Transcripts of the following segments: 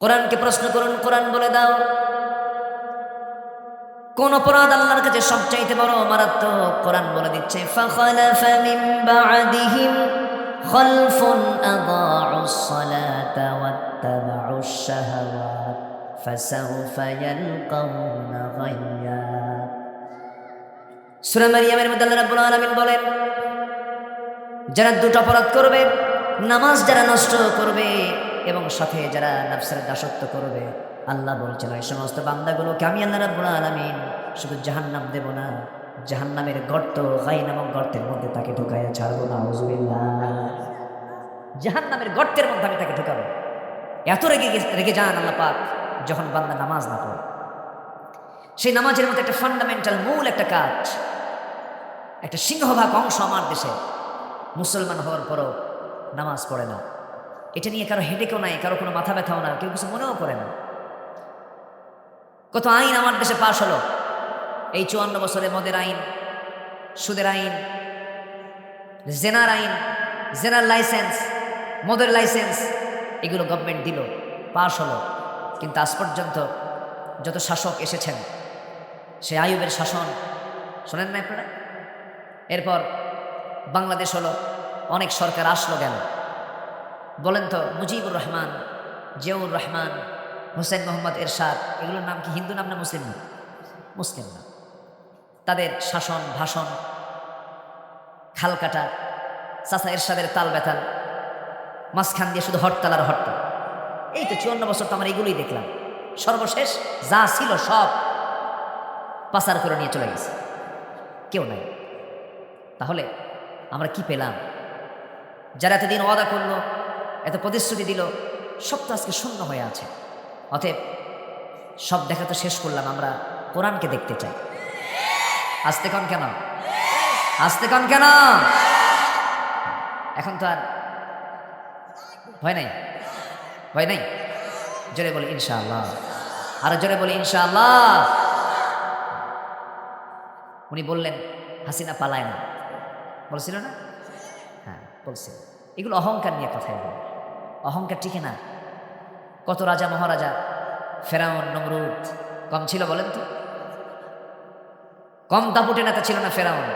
কোরআনকে প্রশ্ন করুন, কোরআন বলে দাও কোন অপরাধ আল্লাহর কাছে সবচাইতে বড় মারাত্মক। কোরআন বলে দিচ্ছে ফাখালাফা মিন বা'দিহিম খালফুন আদাউস সালাতা ওয়াত্তাবাউশ শাহাওয়াত ফাসাউফা ইয়ালকাউনা গায়্যা। সূরা মারইয়ামের মধ্যে আল্লাহ রাব্বুল আলামিন বলেন, যারা দুটো অপরাধ করবে, নামাজ যারা নষ্ট করবে এবং সাথে যারা নফসের দাসত্ব করবে, আল্লাহ বলছেন ওই সমস্ত বান্দাগুলোকে আমি আল্লাহ রাব্বুল আলামিন শুধু জাহান্নাম দেব না, জাহান্নামের গর্ত গাই নামক গর্তের মধ্যে তাকে ঢুকাইয়া ছাড়বো না। আউযুবিল্লাহ। জাহান্নামের গর্তের মধ্যে আমি তাকে ঢুকাবো। এত রেগে যান আল্লাহ পাক যখন বান্দা নামাজ না পড়ে। সেই নামাজের মধ্যে একটা ফান্ডামেন্টাল মূল একটা কাজ, একটা সিংহভাগ অংশ আমার দেশে মুসলমান হওয়ার পরও নামাজ পড়ে না। এটা নিয়ে কারো হেডেকও নাই, কারো কোনো মাথা ব্যথাও না, কেউ কিছু মনেও করে না। কত আইন আমার দেশে পাশ হলো এই 54 বছরে, মদের আইন, সুদের আইন, জেনার আইন, জেনার লাইসেন্স, মদের লাইসেন্স, এগুলো গভর্নমেন্ট দিল, পাশ হলো। কিন্তু আজ পর্যন্ত যত শাসক এসেছেন, সে আইয়ুবের শাসন শোনেন না আপনারা? এরপর বাংলাদেশ হলো, অনেক সরকার আসলো গেল। বলেন তো মুজিবুর রহমান, জিয়াউর রহমান, হোসেন মোহাম্মদ এরশাদ, এগুলোর নাম কি হিন্দু নাম না মুসলিম নাম? মুসলিম নাম। তাদের শাসন, ভাষণ, খালকাটা, চাচা এরশাদের তাল বেতাল, মাঝখান দিয়ে শুধু হরতাল আর হরতাল। এই তো 54 বছর তো আমরা এগুলোই দেখলাম। সর্বশেষ যা ছিল সব পাচার করে নিয়ে চলে গেছে, কেউ নাই। তাহলে আমরা কি পেলাম? যারা এতদিন ওয়াদা করলো, এত প্রতিশ্রুতি দিল, সব তো আজকে শূন্য হয়ে আছে। অতএব সব দেখা তো শেষ করলাম, আমরা কোরআনকে দেখতে চাই। আসতে কন কেন? আসতে কন কেন? এখন তো আর ভয় নাই, ভয় নাই। জোরে বলি ইনশাআল্লাহ, আরো জোরে বলি ইনশাআল্লাহ। উনি বললেন হাসিনা পালায় না, বলছিল না? হ্যাঁ বলছিল। এগুলো অহংকার নিয়ে কথা, এগুলো অহংকার টিকে না। কত রাজা মহারাজা, ফেরাউন, নমরুদ কম ছিল বলেন তো? কম দাপুটে নেতা ছিল না ফেরাউন।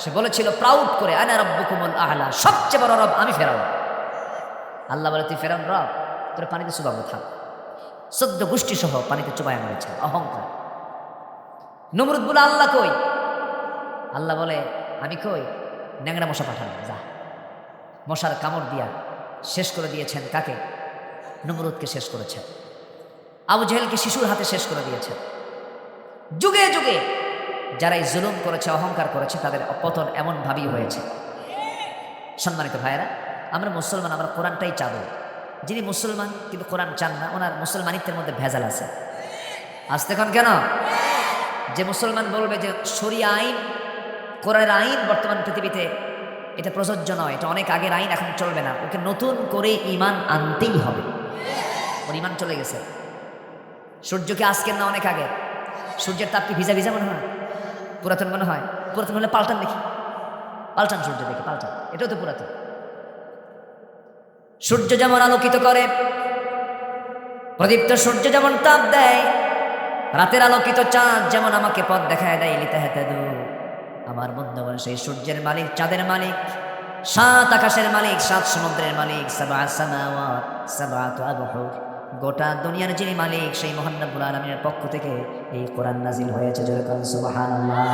সে বলেছিল প্রাউড করে, আনা রাব্বুকুমুল আ'লা, সবচেয়ে বড় রব আমি ফেরাউন। আল্লাহ বলে তুই ফেরাউন রব, তোর পানিতে চুবাবো, থাক। 14 গোষ্ঠী সহ পানিতে চুবায় মেরেছে, অহংকার। নমরুদ বলে আল্লাহ কই? আল্লাহ বলে আমি কই? ন্যাংরা মশা পাঠানো, যা। মশার কামড় দিয়া শেষ করে দিয়েছেন কাকে? নমরুদকে শেষ করেছেন। আবু জেহেলকে শিশুর হাতে শেষ করে দিয়েছেন। যুগে যুগে যারা এই জুলুম করেছে, অহংকার করেছে, তাদের পতন এমনভাবেই হয়েছে। সম্মানিত ভাইয়েরা, আমরা মুসলমান, আমরা কোরআনটাই চাবো। যিনি মুসলমান কিন্তু কোরআন চান না, ওনার মুসলমানিত্বের মধ্যে ভেজাল আছে। আসতে কোন কেন? যে মুসলমান বলবে যে শরিয়া আইন, কোরআনের আইন বর্তমান পৃথিবীতে এটা প্রযোজ্য নয়, এটা অনেক আগের আইন, এখন চলবে না, ওকে নতুন করে ঈমান আনতেই হবে। ওর ঈমান চলে গেছে। সূর্যকে আজকের না অনেক আগে। সূর্যের তাপ কি ভিজা ভিজা মনে হয়? পুরাতন মনে হয়? পুরাতন হলে পাল্টান দেখি, পাল্টান সূর্য দেখে, পাল্টান, এটাও তো পুরাতন। সূর্য যেমন আলোকিত করে, প্রদীপ্ত সূর্য যেমন তাপ দেয়, রাতের আলোকিত চাঁদ যেমন আমাকে পথ দেখায় দেয়, লিতাহাতাদু, আমার বন্ধুগণ সেই সূর্যের মালিক, চাঁদের মালিক, 7 আকাশের মালিক, 7 সমুদ্রের মালিক, সাবআ সামাওয়াত সাবআতু আবহুর, গোটা দুনিয়ার যিনি মালিক, সেই মহান রব্বুল আলামিনের পক্ষ থেকে এই কোরআন নাজিল হয়েছে। জোরে বলুন সুবহানাল্লাহ।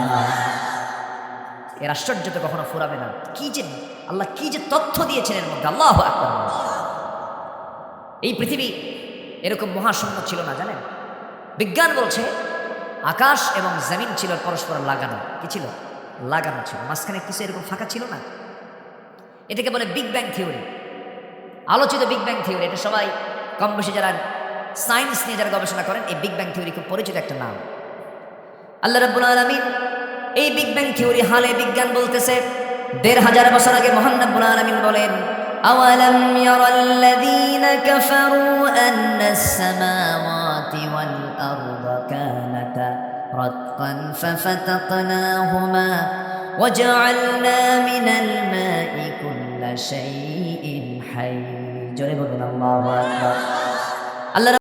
এর আশ্চর্য তো কখনো ফুরাবে না। কি যে আল্লাহ কি যে তথ্য দিয়েছেন এর মধ্যে, আল্লাহু আকবার। এই পৃথিবী এরকম মহাশূন্য ছিল না, জানেন? বিজ্ঞান বলছে আকাশ এবং জমিন ছিল পরস্পর লাগানো। কি ছিল? লাগানো ছিল, মাঝখানে কিছু এরকম ফাঁকা ছিল না। এটাকে বলে বিগ ব্যাং থিওরি, আলোচিত বিগ ব্যাং থিওরি। এটা সবাই কম বেশি যারা সায়েন্স নিয়ে যারা গবেষণা করেন, এই বিগ ব্যাং থিওরি খুব পরিচিত একটা নাম। আল্লাহ রাব্বুল আলামিন এই বিগ ব্যাং থিওরি হালে বিজ্ঞান বলতেছে 1500 বছর আগে মহান রাব্বুল আলামিন বলেন, আওয়ালাম ইয়ারাল্লাযীনা কাফারু আন্নাস সামাওয়াতি ওয়াল আরদা কানাতা রাতকান ফাফাতাকনাহুমা ওয়াজআলনা মিনাল মাই কুল্লা শাইইন হাই। জোরে বলুন আল্লাহু আকবার। আল্লাহ